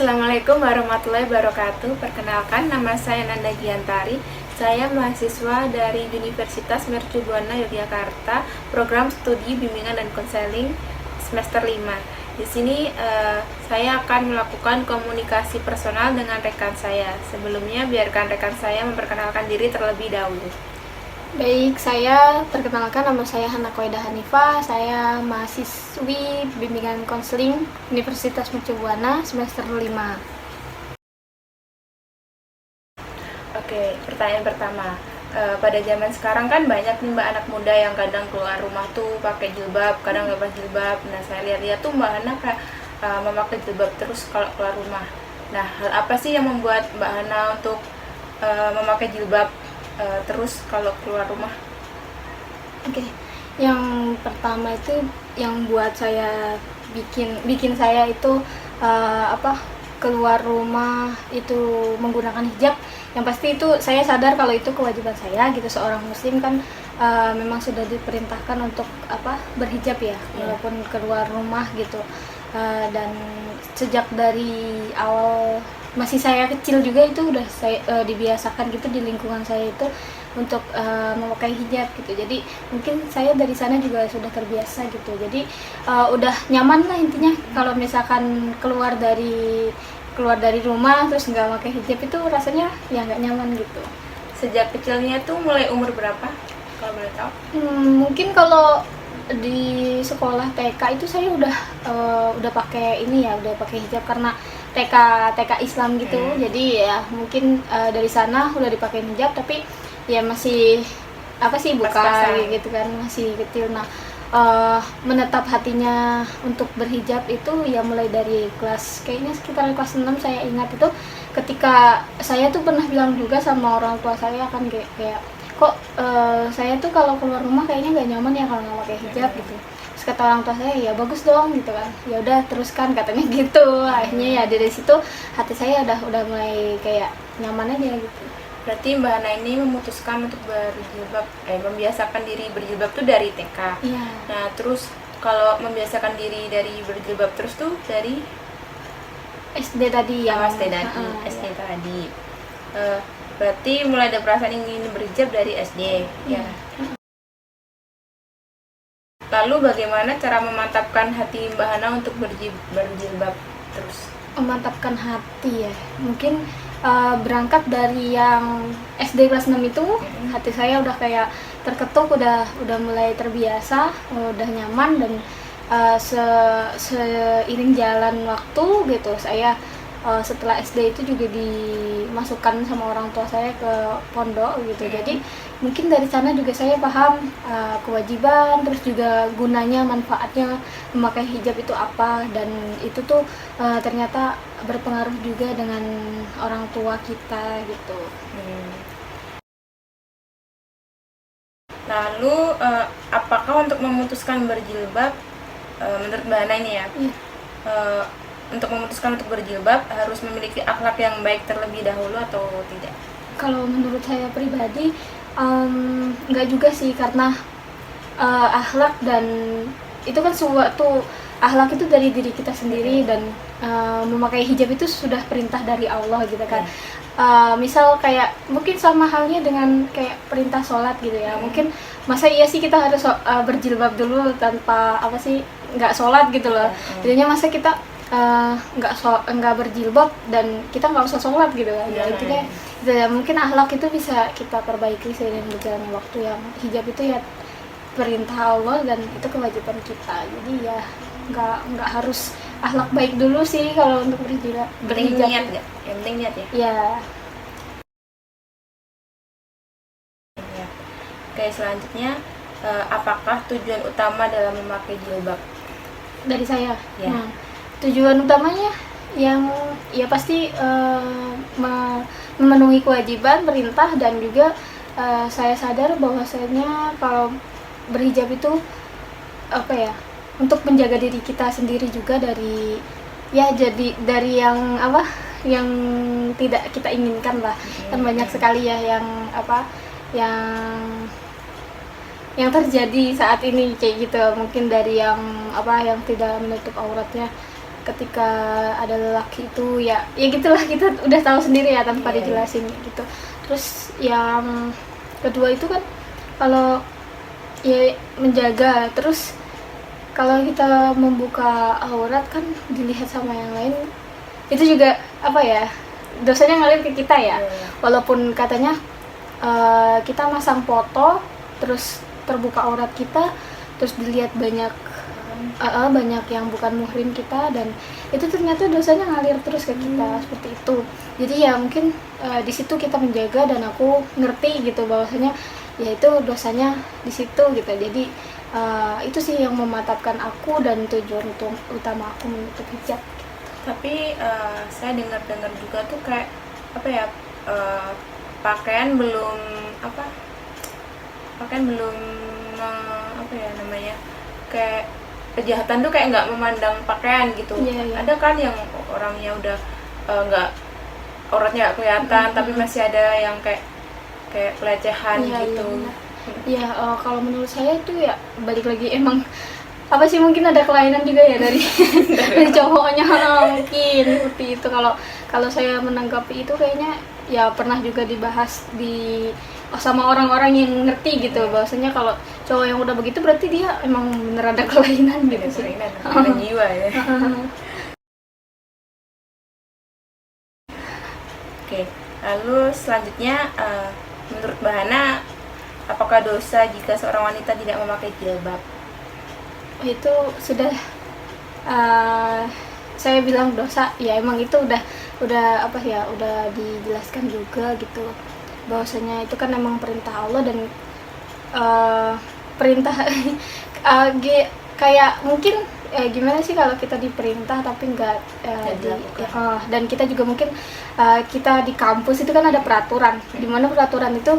Assalamualaikum warahmatullahi wabarakatuh. Perkenalkan, nama saya Nanda Giantari. Saya mahasiswa dari Universitas Mercu Buana Yogyakarta, program studi bimbingan dan konseling semester 5. Di sini saya akan melakukan komunikasi personal dengan rekan saya. Sebelumnya, biarkan rekan saya memperkenalkan diri terlebih dahulu. Baik, saya perkenalkan, nama saya Hana Koida Hanifah. Saya mahasiswi bimbingan konseling Universitas Mercu Buana semester 5. Oke, pertanyaan pertama. Pada zaman sekarang kan banyak nih mbak anak muda yang kadang keluar rumah tuh pakai jilbab, kadang nggak pakai jilbab. Nah, saya lihat-lihat tuh mbak Hana kayak memakai jilbab terus kalau keluar rumah. Nah, hal apa sih yang membuat mbak Hana untuk memakai jilbab terus kalau keluar rumah? Oke, yang pertama itu yang buat saya bikin saya itu keluar rumah itu menggunakan hijab. Yang pasti itu saya sadar kalau itu kewajiban saya gitu, seorang muslim kan memang sudah diperintahkan untuk berhijab ya, walaupun keluar rumah gitu. Dan sejak dari awal masih saya kecil juga itu udah saya dibiasakan gitu di lingkungan saya itu untuk memakai hijab gitu. Jadi mungkin saya dari sana juga sudah terbiasa gitu. Jadi udah nyaman lah intinya kalau misalkan keluar dari rumah terus nggak pakai hijab itu rasanya ya nggak nyaman gitu. Sejak kecilnya tuh mulai umur berapa kalau boleh tahu? Mungkin kalau di sekolah TK itu saya udah pakai udah pakai hijab karena TK Islam gitu. Jadi ya mungkin dari sana udah dipakai hijab, tapi ya masih buka gitu kan, masih kecil. Nah, menetap hatinya untuk berhijab itu ya mulai dari kayaknya sekitar kelas 6 saya ingat itu, ketika saya tuh pernah bilang juga sama orang tua saya kan kayak kok saya tuh kalau keluar rumah kayaknya nggak nyaman ya kalau nggak pakai hijab gitu. Terus kata orang tua saya, ya bagus dong gitu kan, ya udah teruskan katanya gitu. Akhirnya ya dari situ hati saya udah mulai kayak nyaman aja gitu. Berarti Mbak Hana ini memutuskan untuk berjilbab, membiasakan diri berjilbab tuh dari TK. Iya. Nah, terus kalau membiasakan diri dari berjilbab terus tuh dari SD tadi ya. SD tadi. Berarti mulai ada perasaan ingin berhijab dari SD. Iya. Lalu bagaimana cara memantapkan hati Mbak Hana untuk berjilbab terus? Memantapkan hati ya, mungkin berangkat dari yang SD kelas 6 itu, hati saya udah kayak terketuk, udah mulai terbiasa, udah nyaman. Dan seiring jalan waktu gitu, saya setelah SD itu juga dimasukkan sama orang tua saya ke pondok gitu. Jadi mungkin dari sana juga saya paham kewajiban, terus juga gunanya, manfaatnya memakai hijab itu apa, dan itu tuh ternyata berpengaruh juga dengan orang tua kita gitu. Lalu apakah untuk memutuskan berjilbab, menurut Mbak Hana ini ya, untuk memutuskan untuk berjilbab harus memiliki akhlak yang baik terlebih dahulu atau tidak? Kalau menurut saya pribadi nggak juga sih, karena akhlak dan itu kan suatu akhlak itu dari diri kita sendiri. Dan memakai hijab itu sudah perintah dari Allah gitu kan. Misal kayak mungkin sama halnya dengan kayak perintah sholat gitu ya. Mungkin masa iya sih kita harus berjilbab dulu tanpa nggak sholat gitu loh. Jadinya masa kita nggak berjilbab dan kita nggak usah sholat gitu kan. Intinya ya, mungkin akhlak itu bisa kita perbaiki seiring berjalannya waktu. Yang hijab itu ya perintah Allah dan itu kewajiban kita. Jadi ya nggak harus akhlak baik dulu sih kalau untuk berhijab. Niat nggak? Yang penting niat ya? Ya. Oke, selanjutnya apakah tujuan utama dalam memakai jilbab? Dari saya Ya. Nah, tujuan utamanya yang ya pasti memenuhi kewajiban, perintah, dan juga saya sadar bahwasanya kalau berhijab itu untuk menjaga diri kita sendiri juga dari yang tidak kita inginkan lah. Kan banyak sekali ya yang terjadi saat ini kayak gitu, mungkin dari yang tidak menutup auratnya, ketika ada lelaki itu ya gitulah, kita udah tahu sendiri ya tanpa Iya. dijelasin gitu. Terus yang kedua itu kan kalau ya menjaga, terus kalau kita membuka aurat kan dilihat sama yang lain, itu juga apa ya, dosanya ngalir ke kita ya. Walaupun katanya kita masang foto terus terbuka aurat kita, terus dilihat banyak banyak yang bukan muhrim kita, dan itu ternyata dosanya ngalir terus ke kita seperti itu. Jadi ya mungkin di situ kita menjaga, dan aku ngerti gitu bahwasanya ya itu dosanya di situ gitu. Jadi itu sih yang mematapkan aku dan tujuan utama aku menutup hijab. Tapi saya dengar-dengar juga tuh kayak apa ya, pakaian belum apa ya namanya, kayak kejahatan tuh kayak nggak memandang pakaian gitu. Iya. Ada kan yang orangnya udah nggak auratnya nggak kelihatan, tapi masih ada yang kayak pelecehan gitu. Iya, kalau menurut saya itu ya balik lagi, emang apa sih, mungkin ada kelainan juga ya dari dari cowoknya mungkin seperti itu. Kalau saya menanggapi itu kayaknya ya pernah juga dibahas sama orang-orang yang ngerti gitu, bahwasanya kalau cowok yang udah begitu berarti dia emang bener ada kelainan gitu sih. Kelainan jiwa ya. Oke, lalu selanjutnya menurut Mbak Hana, apakah dosa jika seorang wanita tidak memakai jilbab? Itu sudah saya bilang dosa ya, emang itu udah apa ya, udah dijelaskan juga gitu, bahwasanya itu kan emang perintah Allah, dan perintah kayak mungkin gimana sih kalau kita diperintah tapi nggak dan kita juga mungkin kita di kampus itu kan ada peraturan, di mana peraturan itu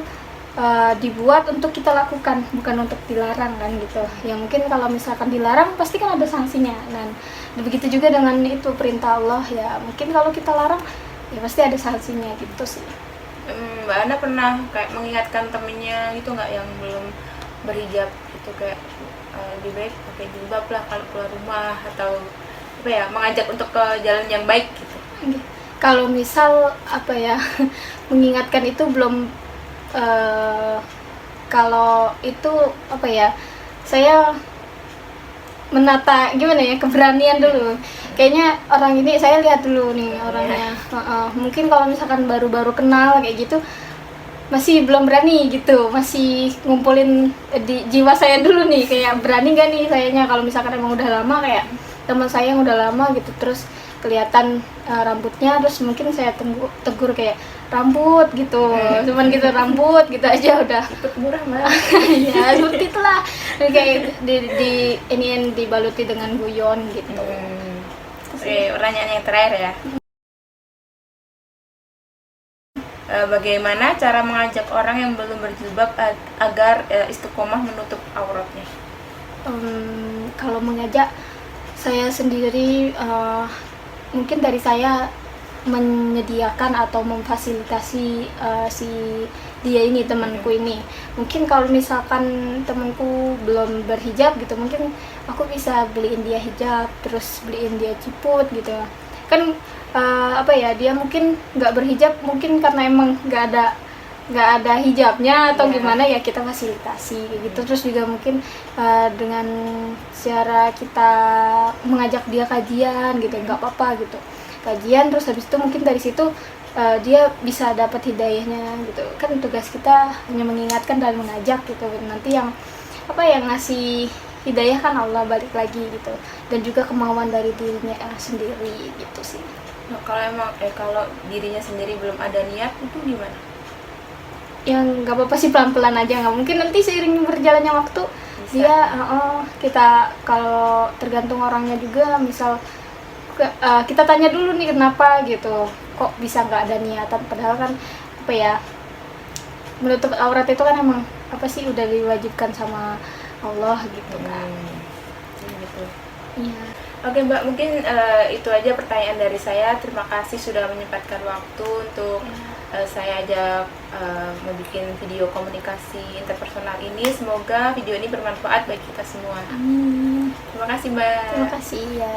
dibuat untuk kita lakukan, bukan untuk dilarang kan gitu. Ya mungkin kalau misalkan dilarang pasti kan ada sanksinya, dan begitu juga dengan itu perintah Allah ya, mungkin kalau kita larang ya pasti ada sanksinya gitu sih. Mbak Ana pernah kayak mengingatkan temennya gitu nggak, yang belum berhijab gitu, kayak lebih baik pakai jilbab lah kalau keluar rumah, atau apa ya, mengajak untuk ke jalan yang baik gitu? Kalau misal apa ya mengingatkan itu belum, kalau itu apa ya, saya menata gimana ya, keberanian dulu. Kayaknya orang ini saya lihat dulu nih orangnya. Mungkin kalau misalkan baru-baru kenal kayak gitu masih belum berani gitu, masih ngumpulin di jiwa saya dulu nih, kayak berani gak nih sayanya. Kalau misalkan emang udah lama, kayak teman saya yang udah lama gitu, terus kelihatan rambutnya, terus mungkin saya tegur kayak rambut gitu, cuman gitu rambut gitu aja udah Ikut murah Mbak. ya seperti itulah, kayak ini dibaluti dengan guyon gitu. Oke, pertanyaan yang terakhir ya. Bagaimana cara mengajak orang yang belum berjilbab agar istiqomah menutup auratnya? Kalau mengajak, saya sendiri mungkin dari saya menyediakan atau memfasilitasi si dia ini, temanku ini. Mungkin kalau misalkan temanku belum berhijab gitu, mungkin aku bisa beliin dia hijab, terus beliin dia ciput gitu kan. Apa ya, dia mungkin nggak berhijab mungkin karena emang nggak ada hijabnya atau gimana ya, kita fasilitasi gitu. Terus juga mungkin dengan cara kita mengajak dia kajian gitu, nggak apa-apa gitu, kajian, terus habis itu mungkin dari situ dia bisa dapat hidayahnya gitu kan. Tugas kita hanya mengingatkan dan mengajak gitu, nanti yang apa yang ngasih hidayah kan Allah balik lagi gitu, dan juga kemauan dari dirinya sendiri gitu sih. Nah, kalau emang kalau dirinya sendiri belum ada niat, itu gimana? Yang nggak apa-apa sih, pelan-pelan aja, nggak mungkin nanti seiring berjalannya waktu bisa. Dia kita kalau tergantung orangnya juga, misal kita tanya dulu nih kenapa gitu, kok bisa nggak ada niatan, padahal kan apa ya, menutup aurat itu kan emang apa sih udah diwajibkan sama Allah gitu kan. Gitu. Iya. Oke Mbak, mungkin itu aja pertanyaan dari saya. Terima kasih sudah menyempatkan waktu untuk saya ajak membuat video komunikasi interpersonal ini. Semoga video ini bermanfaat bagi kita semua. Amin. Terima kasih Mbak. Terima kasih ya.